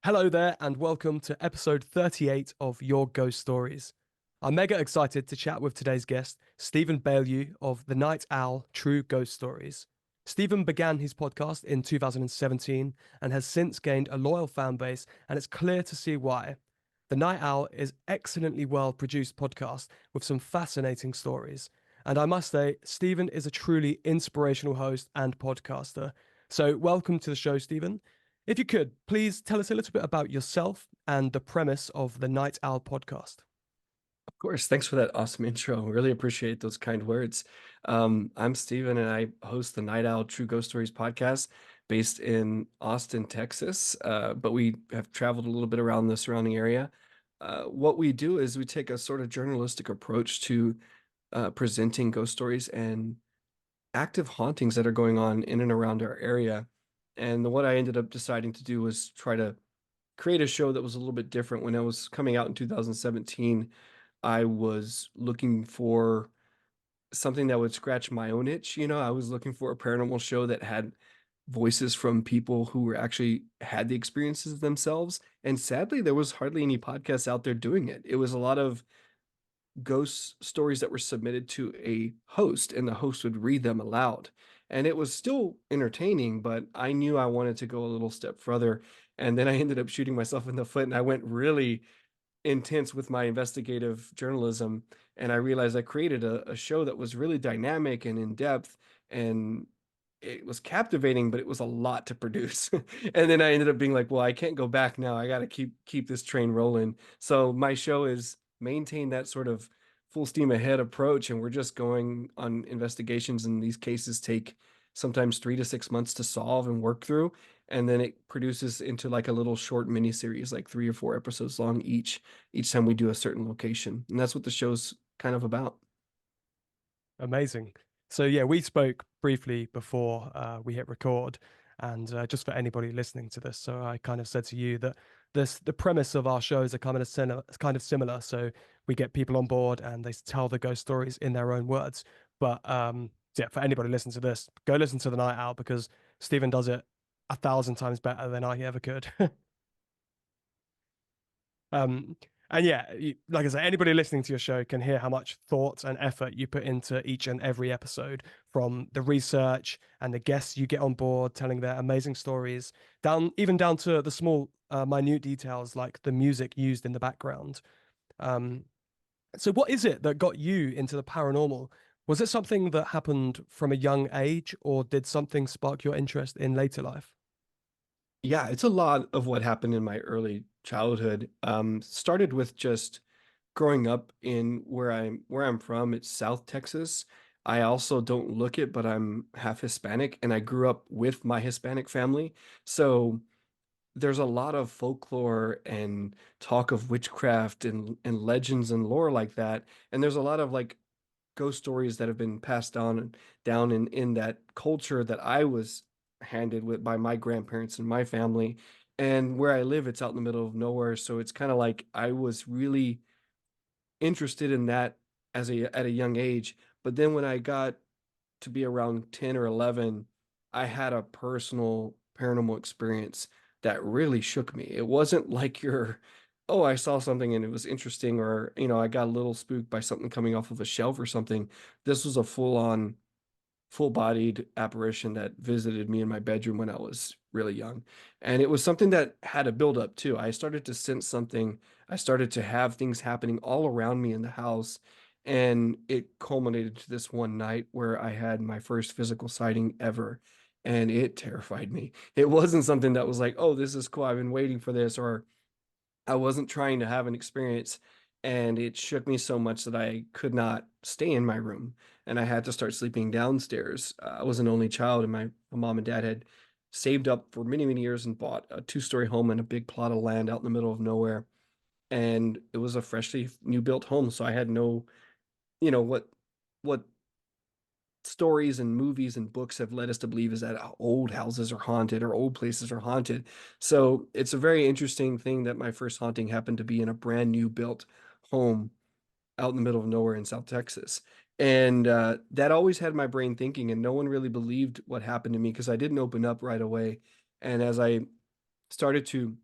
Hello there, and welcome to episode 38 of Your Ghost Stories. I'm mega excited to chat with today's guest, Stephen Belyeu of The Night Owl True Ghost Stories. Stephen began his podcast in 2017 and has since gained a loyal fan base, and it's clear to see why. The Night Owl is excellently well produced podcast with some fascinating stories. And I must say, Stephen is a truly inspirational host and podcaster. So, welcome to the show, Stephen. If you could, please tell us a little bit about yourself and the premise of the Night Owl podcast. Of course. Thanks for that awesome intro. Really appreciate those kind words. I'm Steven and I host the Night Owl True Ghost Stories podcast based in Austin, Texas. But we have traveled a little bit around the surrounding area. What we do is we take a sort of journalistic approach to presenting ghost stories and active hauntings that are going on in and around our area. And what I ended up deciding to do was try to create a show that was a little bit different. When I was coming out in 2017, I was looking for something that would scratch my own itch. I was looking for a paranormal show that had voices from people who were actually had the experiences themselves. And sadly, there was hardly any podcasts out there doing it. It was a lot of ghost stories that were submitted to a host, and the host would read them aloud. And it was still entertaining, but I knew I wanted to go a little step further. And then I ended up shooting myself in the foot, and I went really intense with my investigative journalism. And I realized I created a show that was really dynamic and in depth, and it was captivating, but it was a lot to produce. And then I ended up being like, well, I can't go back now. I got to keep this train rolling. So my show is maintain that sort of full steam ahead approach, and we're just going on investigations, and these cases take sometimes 3 to 6 months to solve and work through, and then it produces into like a little short mini series, like 3 or 4 episodes long each time we do a certain location, and that's what the show's kind of about. Amazing. So, yeah, we spoke briefly before we hit record, and just for anybody listening to this, so I kind of said to you that the premise of our shows are kind of similar. So we get people on board and they tell the ghost stories in their own words. But yeah, for anybody listening to this, go listen to the Night Owl because Stephen does it 1,000 times better than I ever could. Um, and yeah, like I said, anybody listening to your show can hear how much thought and effort you put into each and every episode, from the research and the guests you get on board telling their amazing stories, down to the small, minute details like the music used in the background. Um, so, what is it that got you into the paranormal? Was it something that happened from a young age, or did something spark your interest in later life? Yeah, it's a lot of what happened in my early childhood. Started with just growing up in where I'm from. It's South Texas. I also don't look it, but I'm half Hispanic, and I grew up with my Hispanic family. So there's a lot of folklore and talk of witchcraft and legends and lore like that. And there's a lot of like ghost stories that have been passed down in that culture that I was handed with by my grandparents and my family. And where I live, it's out in the middle of nowhere, so it's kind of like I was really interested in that at a young age. But then when I got to be around 10 or 11, I had a personal paranormal experience that really shook me. It wasn't like oh, I saw something and it was interesting, or, I got a little spooked by something coming off of a shelf or something. This was a full-bodied apparition that visited me in my bedroom when I was really young. And it was something that had a build up too. I started to sense something. I started to have things happening all around me in the house. And it culminated to this one night where I had my first physical sighting ever. And it terrified me. It wasn't something that was like, oh, this is cool. I've been waiting for this, or I wasn't trying to have an experience, and it shook me so much that I could not stay in my room, and I had to start sleeping downstairs. I was an only child, and my mom and dad had saved up for many, many years and bought a two-story home and a big plot of land out in the middle of nowhere. And it was a freshly new built home, so I had no, what stories and movies and books have led us to believe is that old houses are haunted or old places are haunted. So it's a very interesting thing that my first haunting happened to be in a brand new built home out in the middle of nowhere in South Texas. And that always had my brain thinking, and no one really believed what happened to me because I didn't open up right away. And as I started to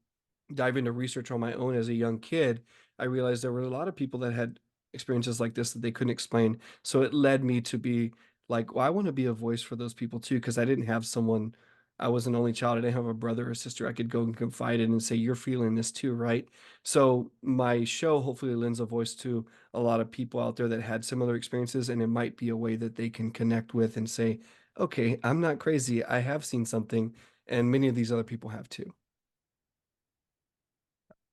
dive into research on my own as a young kid, I realized there were a lot of people that had experiences like this that they couldn't explain. So it led me to be like, well, I want to be a voice for those people too, because I didn't have someone, I was an only child. I didn't have a brother or sister I could go and confide in and say, you're feeling this too, right? So my show hopefully lends a voice to a lot of people out there that had similar experiences, and it might be a way that they can connect with and say, okay, I'm not crazy. I have seen something, and many of these other people have too.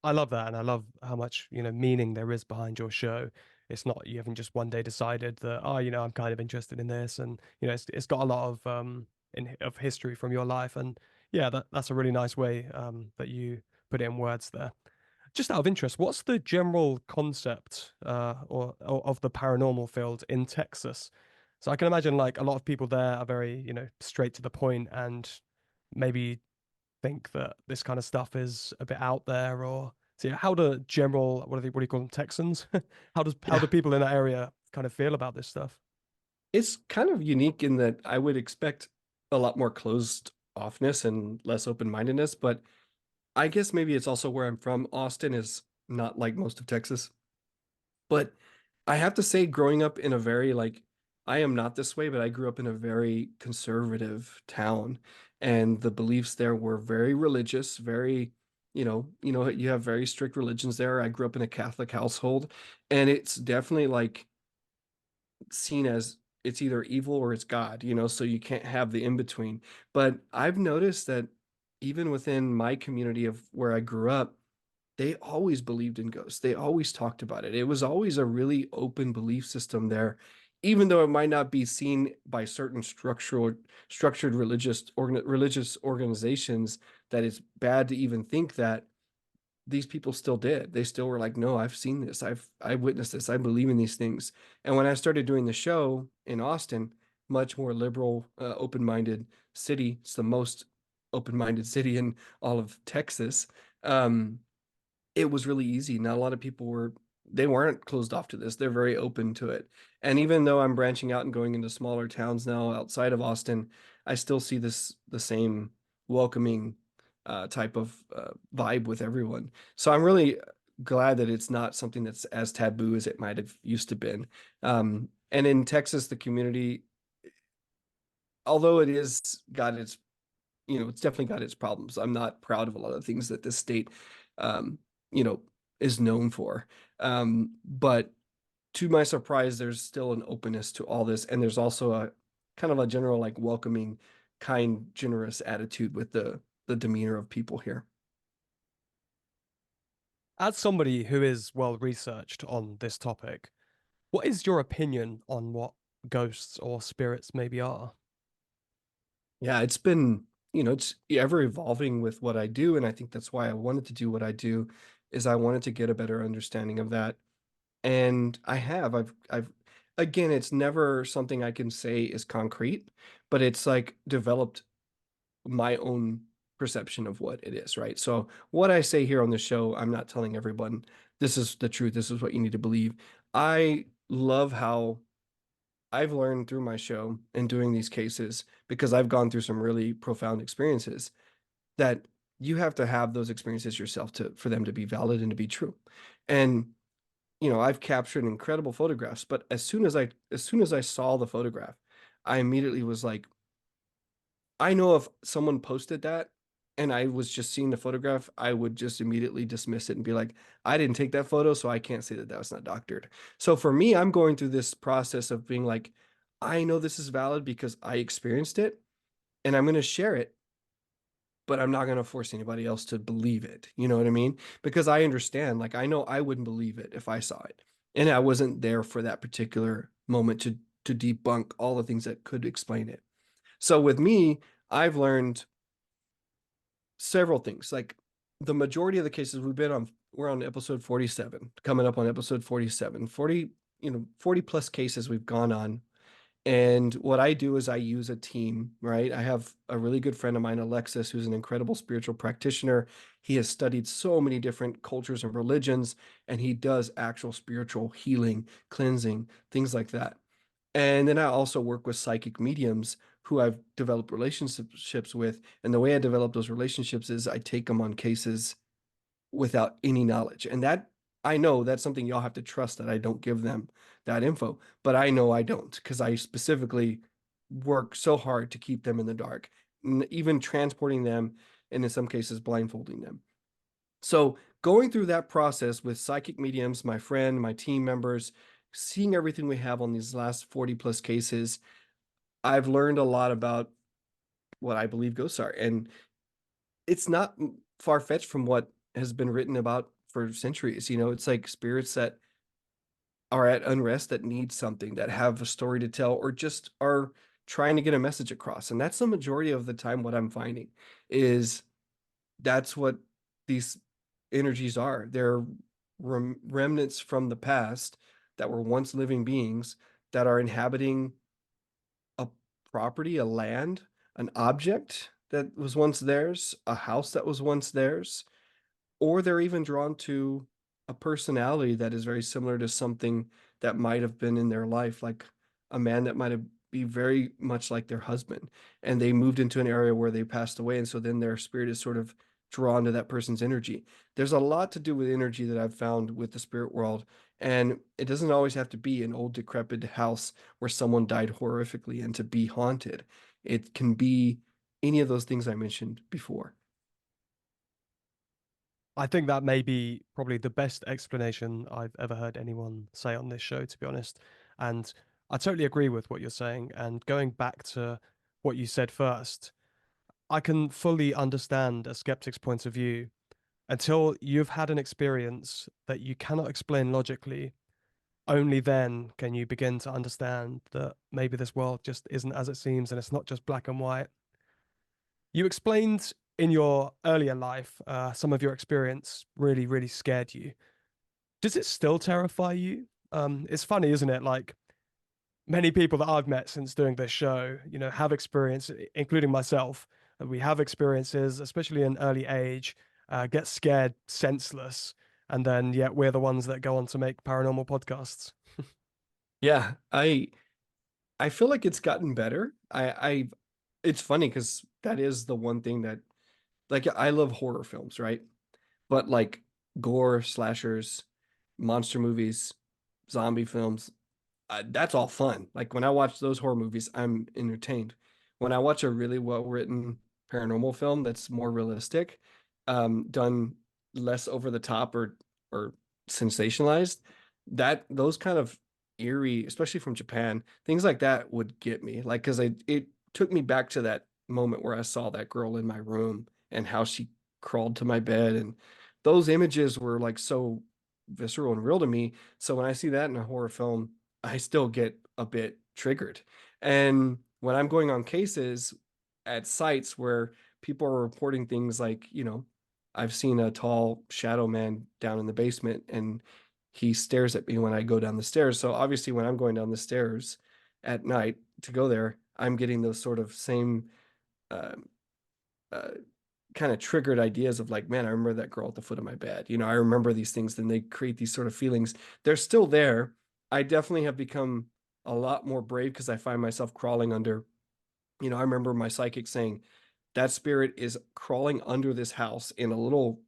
I love that, and I love how much, meaning there is behind your show. It's not you haven't just one day decided that, oh, I'm kind of interested in this, and it's got a lot of of history from your life, and yeah, that's a really nice way that you put it in words there. Just out of interest, what's the general concept or of the paranormal field in Texas? So I can imagine like a lot of people there are very, straight to the point and maybe think that this kind of stuff is a bit out there or so yeah, how do general what do you call them, Texans? How do Yeah. people in that area kind of feel about this stuff? It's kind of unique in that I would expect a lot more closed offness and less open-mindedness, but I guess maybe it's also where I'm from. Austin is not like most of Texas. But I have to say, growing up in a very like, I am not this way, but I grew up in a very conservative town, and the beliefs there were very religious, very, you have very strict religions there. I grew up in a Catholic household, and it's definitely like seen as it's either evil or it's God, so you can't have the in between. But I've noticed that even within my community of where I grew up, they always believed in ghosts. They always talked about it. It was always a really open belief system there, even though it might not be seen by certain structured religious organizations that it's bad to even think that these people still did. They still were like, no, I've seen this. I witnessed this. I believe in these things. And when I started doing the show in Austin, much more liberal, open-minded city. It's the most open-minded city in all of Texas. Um, it was really easy. Not a lot of people they weren't closed off to this. They're very open to it. And even though I'm branching out and going into smaller towns now outside of Austin, I still see the same welcoming type of vibe with everyone. So I'm really glad that it's not something that's as taboo as it might have used to been. And in Texas, the community, although it is got its, it's definitely got its problems. I'm not proud of a lot of things that this state, um, you know, is known for. But to my surprise, there's still an openness to all this, and there's also a kind of a general like welcoming, kind, generous attitude with the demeanor of people here. As somebody who is well researched on this topic, what is your opinion on what ghosts or spirits maybe are? Yeah, it's been, it's ever evolving with what I do, and I think that's why I wanted to do what I do, is I wanted to get a better understanding of that. And I have. I've again, it's never something I can say is concrete, but it's like developed my own perception of what it is, right? So what I say here on the show, I'm not telling everyone this is the truth, this is what you need to believe. I love how I've learned through my show and doing these cases, because I've gone through some really profound experiences, that you have to have those experiences yourself to for them to be valid and to be true. And I've captured incredible photographs, but as soon as I saw the photograph, I immediately was like, I know if someone posted that and I was just seeing the photograph, I would just immediately dismiss it and be like, I didn't take that photo, so I can't say that that was not doctored. So for me, I'm going through this process of being like, I know this is valid because I experienced it, and I'm going to share it, but I'm not going to force anybody else to believe it. You know what I mean? Because I understand, like, I know I wouldn't believe it if I saw it. And I wasn't there for that particular moment to debunk all the things that could explain it. So with me, I've learned several things. Like the majority of the cases we're on episode 47, coming up on episode 47. 40 plus cases we've gone on. And what I do is I use a team, right? I have a really good friend of mine, Alexis, who's an incredible spiritual practitioner. He has studied so many different cultures and religions, and he does actual spiritual healing, cleansing, things like that. And then I also work with psychic mediums who I've developed relationships with. And the way I develop those relationships is I take them on cases without any knowledge. And that I know that's something y'all have to trust that I don't give them that info, but I know I don't because I specifically work so hard to keep them in the dark, even transporting them and in some cases blindfolding them. So going through that process with psychic mediums, my friend, my team members, seeing everything we have on these last 40 plus cases, I've learned a lot about what I believe ghosts are. And it's not far-fetched from what has been written about for centuries. It's like spirits that are at unrest that need something, that have a story to tell, or just are trying to get a message across. And that's the majority of the time what I'm finding is that's what these energies are. They're remnants from the past that were once living beings that are inhabiting a property, a land, an object that was once theirs, a house that was once theirs, or they're even drawn to a personality that is very similar to something that might have been in their life, like a man that might have be very much like their husband, and they moved into an area where they passed away, and so then their spirit is sort of drawn to that person's energy. There's a lot to do with energy that I've found with the spirit world, and it doesn't always have to be an old decrepit house where someone died horrifically and to be haunted. It can be any of those things I mentioned before. I think that may be probably the best explanation I've ever heard anyone say on this show, to be honest. And I totally agree with what you're saying. And going back to what you said first, I can fully understand a skeptic's point of view until you've had an experience that you cannot explain logically. Only then can you begin to understand that maybe this world just isn't as it seems and it's not just black and white. You explained in your earlier life, some of your experience really, really scared you. Does it still terrify you? It's funny, isn't it? Like many people that I've met since doing this show, have experience, including myself. We have experiences, especially in early age, get scared senseless, and then yet we're the ones that go on to make paranormal podcasts. Yeah, I feel like it's gotten better. It's funny because that is the one thing that, like, I love horror films, right? But like gore, slashers, monster movies, zombie films, that's all fun. Like when I watch those horror movies, I'm entertained. When I watch a really well-written paranormal film that's more realistic, done less over the top or sensationalized, that those kind of eerie, especially from Japan, things like that would get me. Like because it took me back to that moment where I saw that girl in my room and how she crawled to my bed, and those images were like so visceral and real to me. So when I see that in a horror film, I still get a bit triggered. And when I'm going on cases at sites where people are reporting things like, I've seen a tall shadow man down in the basement and he stares at me when I go down the stairs. So obviously, when I'm going down the stairs at night to go there, I'm getting those sort of same uh, uh, kind of triggered ideas of like, man, I remember that girl at the foot of my bed. I remember these things, then they create these sort of feelings. They're still there. I definitely have become a lot more brave because I find myself crawling under, I remember my psychic saying that spirit is crawling under this house in a little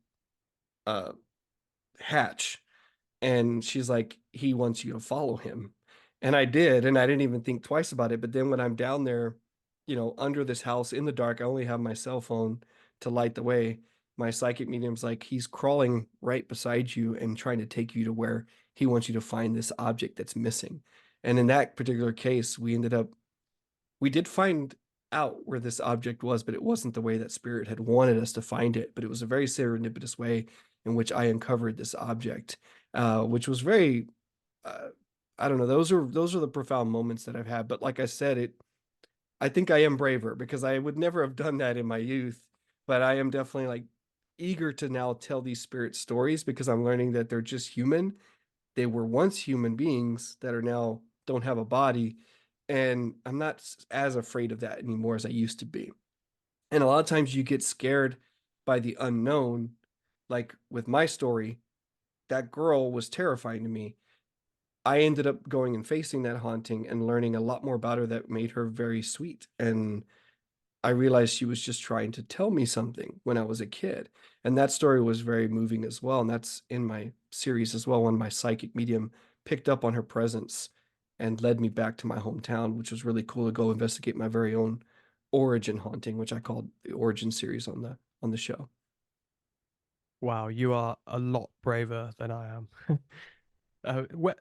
uh hatch, and she's like, he wants you to follow him. And I did, and I didn't even think twice about it. But then when I'm down there, under this house in the dark, I only have my cell phone to light the way. My psychic medium's like, he's crawling right beside you and trying to take you to where he wants you to find this object that's missing. And in that particular case, we did find out where this object was, but it wasn't the way that spirit had wanted us to find it. But it was a very serendipitous way in which I uncovered this object, which was very, uh, I don't know. Those are the profound moments that I've had. But like I said, I think I am braver because I would never have done that in my youth. But I am definitely like eager to now tell these spirit stories because I'm learning that they're just human. They were once human beings that are now don't have a body, and I'm not as afraid of that anymore as I used to be. And a lot of times you get scared by the unknown. Like with my story, that girl was terrifying to me. I ended up going and facing that haunting and learning a lot more about her that made her very sweet. And I realized she was just trying to tell me something when I was a kid. And that story was very moving as well. And that's in my series as well, when my psychic medium picked up on her presence and led me back to my hometown, which was really cool to go investigate my very own origin haunting, which I called the origin series on the show. Wow, you are a lot braver than I am.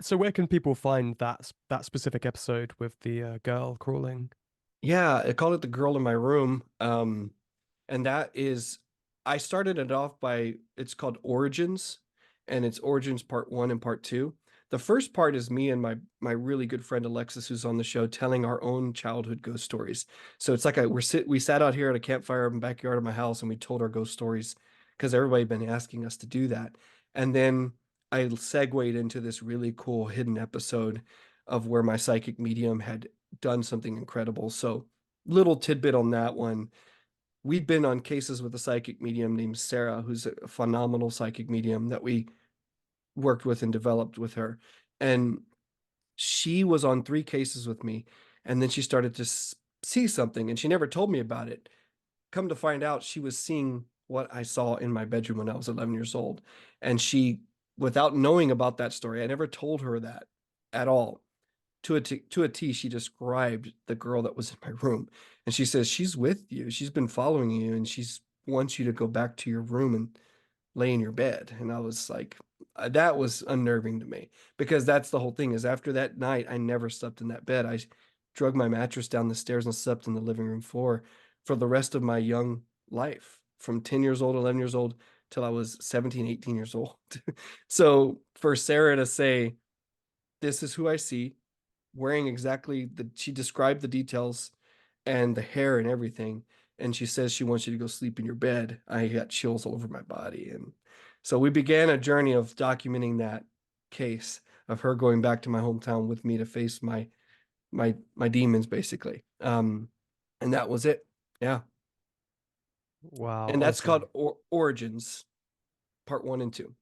So where can people find that specific episode with the girl crawling? Yeah, I called it The Girl in My Room. And that is, I started it off by, it's called Origins, and it's Origins Part 1 and Part 2. The first part is me and my really good friend Alexis, who's on the show, telling our own childhood ghost stories. So it's like we sat out here at a campfire in the backyard of my house and we told our ghost stories because everybody had been asking us to do that. And then I segued into this really cool hidden episode of where my psychic medium had done something incredible. So little tidbit on that one. We'd been on cases with a psychic medium named Sarah, who's a phenomenal psychic medium that we worked with and developed with her. And she was on 3 cases with me. And then she started to see something, and she never told me about it. Come to find out, she was seeing what I saw in my bedroom when I was 11 years old. And she, without knowing about that story, I never told her that at all. To a T, she described the girl that was in my room. And she says, she's with you. She's been following you, and she's wants you to go back to your room and lay in your bed. And I was like, that was unnerving to me, because that's the whole thing is after that night, I never slept in that bed. I drug my mattress down the stairs and slept in the living room floor for the rest of my young life, from 10 years old, 11 years old, till I was 17, 18 years old. So for Sarah to say, this is who I see, wearing exactly she described the details and the hair and everything. And she says she wants you to go sleep in your bed. I got chills all over my body. And so we began a journey of documenting that case of her going back to my hometown with me to face my demons, basically. And that was it. Yeah. Wow, And that's called honestly, Origins, Part 1 and 2.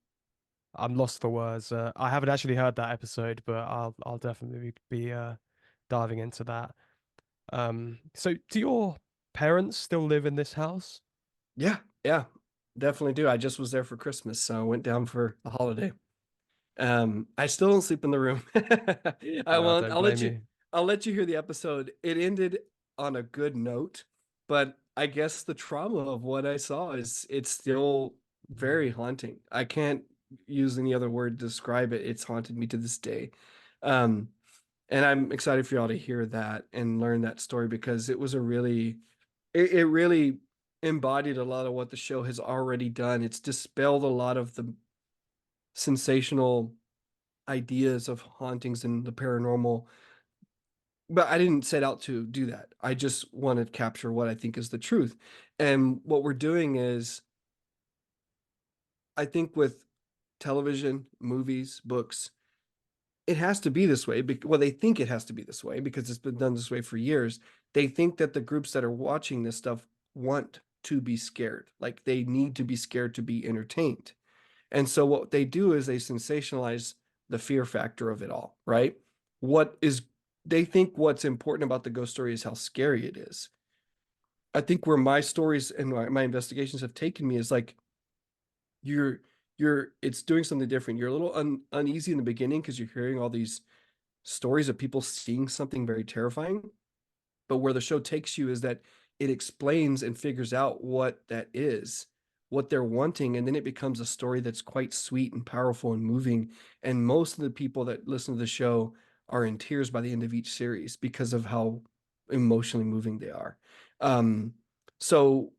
I'm lost for words. I haven't actually heard that episode, but I'll definitely be diving into that. So do your parents still live in this house? Yeah, yeah, definitely do. I just was there for Christmas, so I went down for the holiday. I still don't sleep in the room. I I won't. don't blame you. I'll let you hear the episode. It ended on a good note, but I guess the trauma of what I saw is it's still very haunting. I can't use any other word to describe it. It's haunted me to this day. Um, and I'm excited for y'all to hear that and learn that story, because it was it really embodied a lot of what the show has already done. It's dispelled a lot of the sensational ideas of hauntings and the paranormal, but I didn't set out to do that. I just want to capture what I think is the truth. And what we're doing is, I think with television, movies, books, it has to be this way. Well, they think it has to be this way because it's been done this way for years. They think that the groups that are watching this stuff want to be scared. Like they need to be scared to be entertained. And so what they do is they sensationalize the fear factor of it all, right? What is They think what's important about the ghost story is how scary it is. I think where my stories and my investigations have taken me is like you're it's doing something different. You're a little uneasy in the beginning because you're hearing all these stories of people seeing something very terrifying. But where the show takes you is that it explains and figures out what that is, what they're wanting, and then it becomes a story that's quite sweet and powerful and moving. And most of the people that listen to the show are in tears by the end of each series because of how emotionally moving they are. Um, so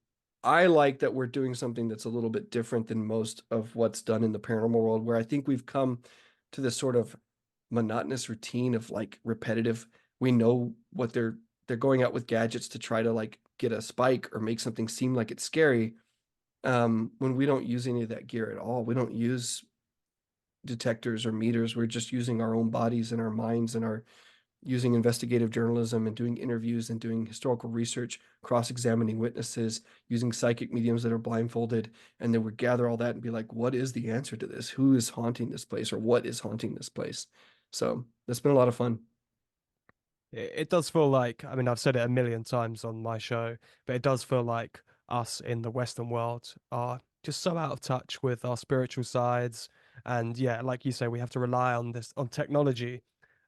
I like that we're doing something that's a little bit different than most of what's done in the paranormal world, where I think we've come to this sort of monotonous routine of like repetitive. We know what they're going out with gadgets to try to like get a spike or make something seem like it's scary, when we don't use any of that gear at all. We don't use detectors or meters. We're just using our own bodies and our minds and our using investigative journalism and doing interviews and doing historical research, cross-examining witnesses, using psychic mediums that are blindfolded. And then we gather all that and be like, what is the answer to this? Who is haunting this place, or what is haunting this place? So that's been a lot of fun. it does feel like, I mean, I've said it a million times on my show, but it does feel like us in the Western world are just so out of touch with our spiritual sides. And yeah, like you say, we have to rely on on technology,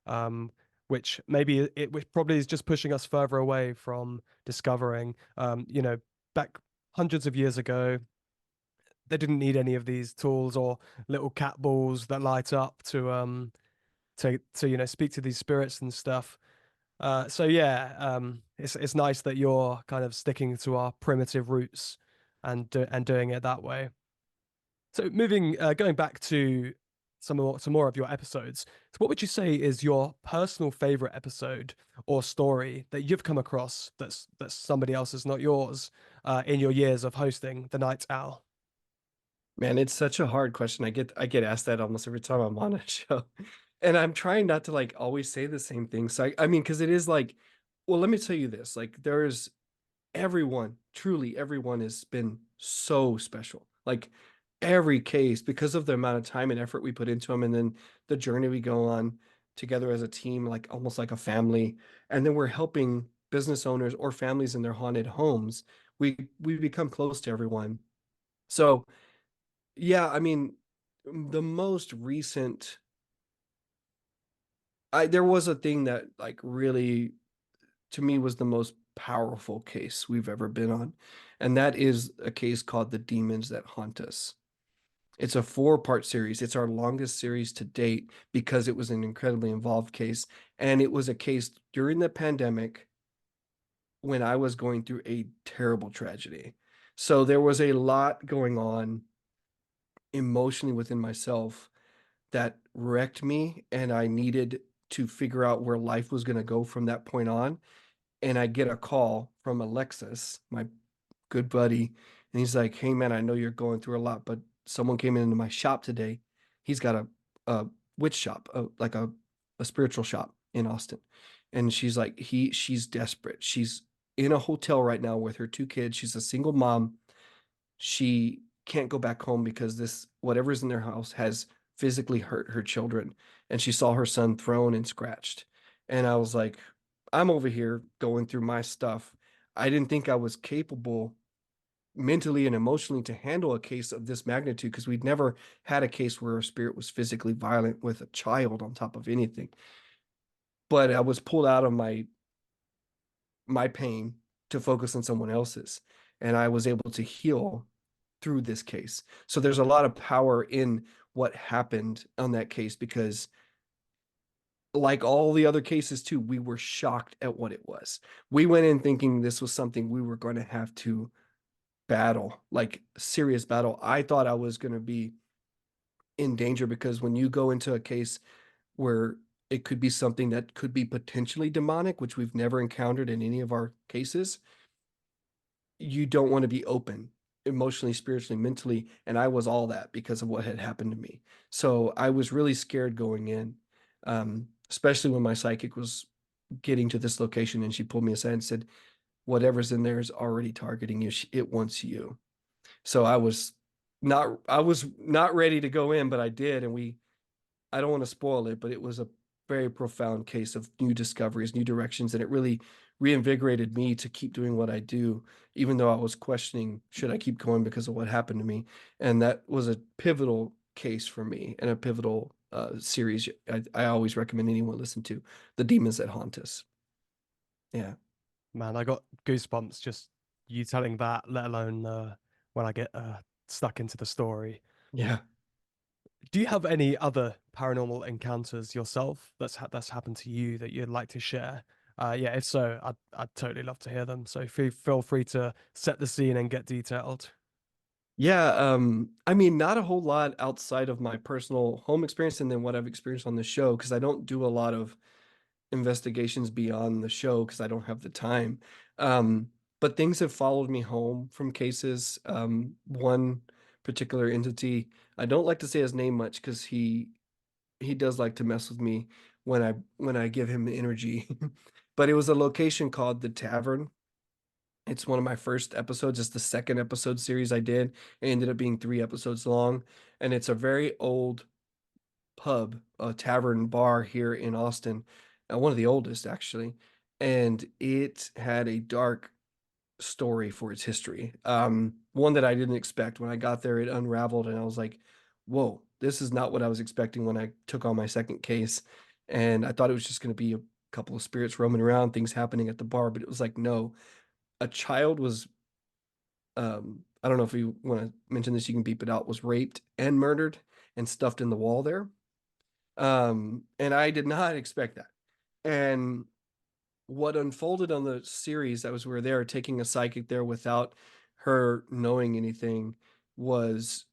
um, which maybe which probably is just pushing us further away from discovering, back hundreds of years ago, they didn't need any of these tools or little cat balls that light up to speak to these spirits and stuff. So yeah, it's nice that you're kind of sticking to our primitive roots and doing it that way. So going back to some more of your episodes. So what would you say is your personal favorite episode or story that you've come across that's somebody else's, not yours, in your years of hosting the Night Owl? Man, it's such a hard question. I get asked that almost every time I'm on a show. And I'm trying not to like always say the same thing. So I mean, because it is like, well, let me tell you this. Like there's everyone, truly everyone has been so special. Like every case, because of the amount of time and effort we put into them, and then the journey we go on together as a team, like almost like a family. And then we're helping business owners or families in their haunted homes. We become close to everyone. So yeah, I mean, the most recent, I there was a thing that like really to me was the most powerful case we've ever been on, and that is a case called The Demons That Haunt Us. It's a four-part series. It's our longest series to date because it was an incredibly involved case, and it was a case during the pandemic when I was going through a terrible tragedy. So there was a lot going on emotionally within myself that wrecked me, and I needed to figure out where life was gonna go from that point on, and I get a call from Alexis, my good buddy, and he's like, "Hey, man, I know you're going through a lot, but someone came into my shop today. He's got a witch shop, like a spiritual shop in Austin." And she's like, she's desperate. She's in a hotel right now with her 2 kids. She's a single mom. She can't go back home because this whatever's in their house has physically hurt her children, and she saw her son thrown and scratched. And I was like, I'm over here going through my stuff. I didn't think I was capable mentally and emotionally to handle a case of this magnitude because we'd never had a case where a spirit was physically violent with a child on top of anything. But I was pulled out of my pain to focus on someone else's, and I was able to heal through this case. So there's a lot of power in what happened on that case because like all the other cases too, we were shocked at what it was. We went in thinking this was something we were going to have to battle, like serious battle. I thought I was going to be in danger because when you go into a case where it could be something that could be potentially demonic, which we've never encountered in any of our cases, you don't want to be open emotionally, spiritually, mentally. And I was all that because of what had happened to me. So I was really scared going in, especially when my psychic was getting to this location and she pulled me aside and said, whatever's in there is already targeting you. It wants you. So I was not ready to go in, but I did. And I don't want to spoil it, but it was a very profound case of new discoveries, new directions, and it really reinvigorated me to keep doing what I do, even though I was questioning, should I keep going because of what happened to me? And that was a pivotal case for me and a pivotal series I always recommend anyone listen to, The Demons That Haunt Us. Yeah. Man, I got goosebumps just you telling that, let alone when I get stuck into the story. Yeah. Do you have any other paranormal encounters yourself that's happened to you that you'd like to share? Yeah, if so, I'd totally love to hear them. So feel free to set the scene and get detailed. Yeah, I mean, not a whole lot outside of my personal home experience and then what I've experienced on the show, because I don't do a lot of investigations beyond the show because I don't have the time. But things have followed me home from cases. One particular entity, I don't like to say his name much because he does like to mess with me when I give him the energy. But it was a location called the Tavern. It's one of my first episodes. It's the second episode series I did. It ended up being 3 episodes long, and it's a very old pub, a tavern bar here in Austin. one of the oldest actually, and it had a dark story for its history. One that I didn't expect. When I got there, it unraveled, and I was like, "Whoa, this is not what I was expecting." When I took on my second case, and I thought it was just going to be a couple of spirits roaming around, things happening at the bar, but it was like, no, a child was. I don't know if you want to mention this, you can beep it out. Was raped and murdered and stuffed in the wall there. And I did not expect that. And what unfolded on the series, that was we were there taking a psychic there without her knowing anything, was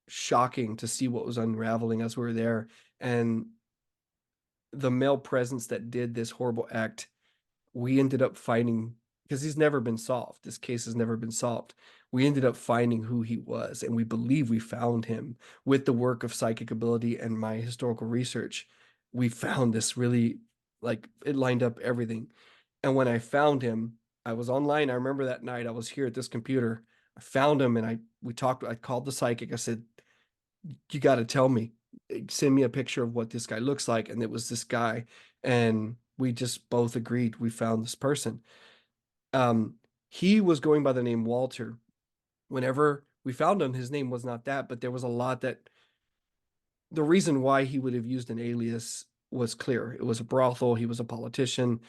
shocking to see what was unraveling as we were there. And the male presence that did this horrible act, we ended up finding, because he's never been solved. This case has never been solved. We ended up finding who he was, and we believe we found him with the work of psychic ability and my historical research. We found this really, like, it lined up everything. And when I found him, I was online. I remember that night I was here at this computer. I found him, and we talked. I called the psychic. I said, "You got to tell me, send me a picture of what this guy looks like." And it was this guy, and we just both agreed we found this person. Um, he was going by the name Walter. Whenever we found him, his name was not that, but there was a lot that the reason why he would have used an alias was clear. It was a brothel, he was a politician.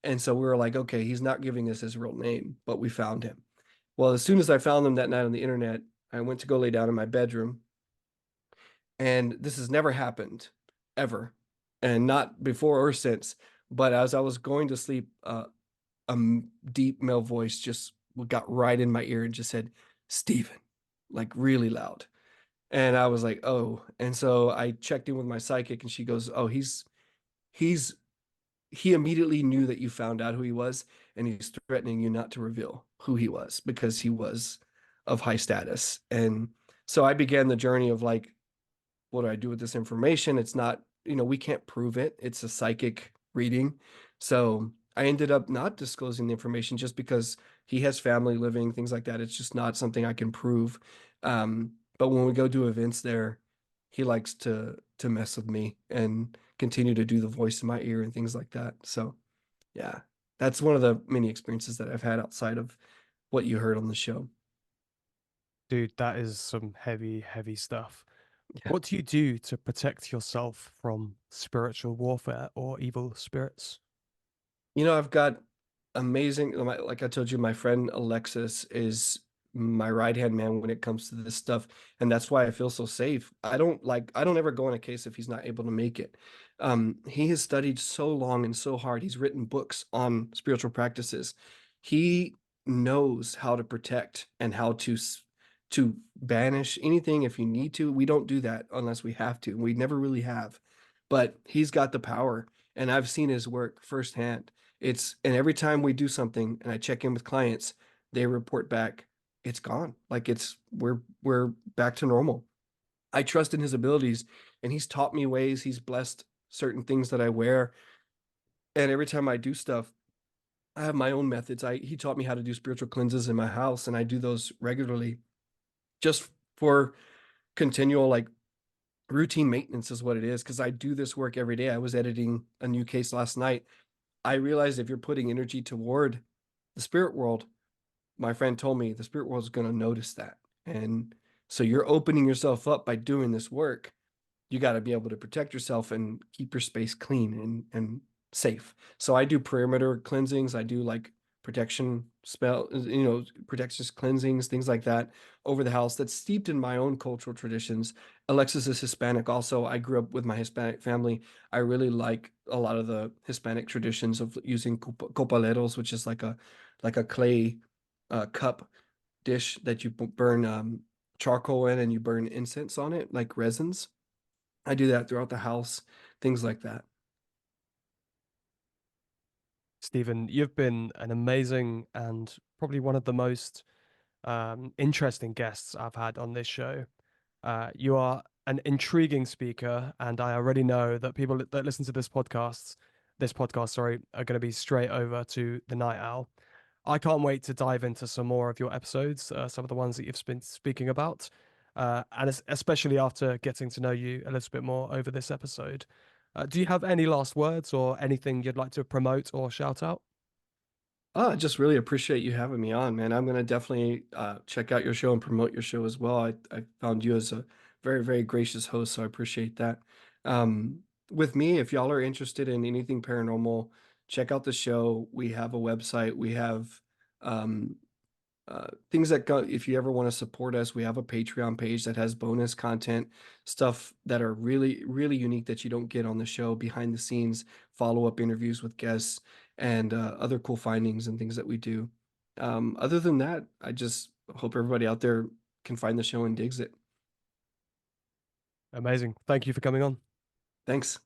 And so we were like, okay, he's not giving us his real name, but we found him. Well, as soon as I found him that night on the internet, I went to go lay down in my bedroom. And this has never happened ever, and not before or since. But as I was going to sleep, deep male voice just got right in my ear and just said, "Steven," like really loud. And I was like, "Oh." And so I checked in with my psychic, and she goes, "Oh, he's he immediately knew that you found out who he was, and he's threatening you not to reveal who he was because he was of high status." And so I began the journey of like, what do I do with this information? It's not, we can't prove it. It's a psychic reading. So I ended up not disclosing the information just because he has family living, things like that. It's just not something I can prove. But when we go do events there, he likes to mess with me and continue to do the voice in my ear and things like that. So yeah, that's one of the many experiences that I've had outside of what you heard on the show. Dude, that is some heavy, heavy stuff. Yeah. What do you do to protect yourself from spiritual warfare or evil spirits? I've got amazing, like I told you, my friend Alexis is my right-hand man when it comes to this stuff. And that's why I feel so safe. I don't ever go in a case if he's not able to make it. He has studied so long and so hard. He's written books on spiritual practices. He knows how to protect and how to banish anything if you need to. We don't do that unless we have to. We never really have. But he's got the power, and I've seen his work firsthand. And every time we do something and I check in with clients, they report back, it's gone. Like we're back to normal. I trust in his abilities, and he's taught me ways. He's blessed certain things that I wear. And every time I do stuff, I have my own methods. He taught me how to do spiritual cleanses in my house, and I do those regularly just for continual, like, routine maintenance is what it is, because I do this work every day. I was editing a new case last night. I realized if you're putting energy toward the spirit world, my friend told me the spirit world is going to notice that. And so you're opening yourself up by doing this work. You got to be able to protect yourself and keep your space clean and safe. So I do perimeter cleansings. I do like protections cleansings, things like that over the house that's steeped in my own cultural traditions. Alexis is Hispanic also. I grew up with my Hispanic family. I really like a lot of the Hispanic traditions of using copaleros, which is like a clay cup dish that you burn charcoal in, and you burn incense on it, like resins. I do that throughout the house, things like that. Stephen, you've been an amazing and probably one of the most interesting guests I've had on this show. You are an intriguing speaker, and I already know that people that listen to this podcast, sorry, are going to be straight over to the Night Owl. I can't wait to dive into some more of your episodes, some of the ones that you've been speaking about, and especially after getting to know you a little bit more over this episode. Do you have any last words or anything you'd like to promote or shout out? Oh, I just really appreciate you having me on, man. I'm gonna definitely check out your show and promote your show as well. I found you as a very, very gracious host, so I appreciate that. With me, if y'all are interested in anything paranormal, check out the show. We have a website. We have um, things that go, if you ever want to support us, we have a Patreon page that has bonus content, stuff that are really, really unique that you don't get on the show, behind the scenes, follow-up interviews with guests, and other cool findings and things that we do. Other than that, I just hope everybody out there can find the show and digs it. Amazing. Thank you for coming on. Thanks.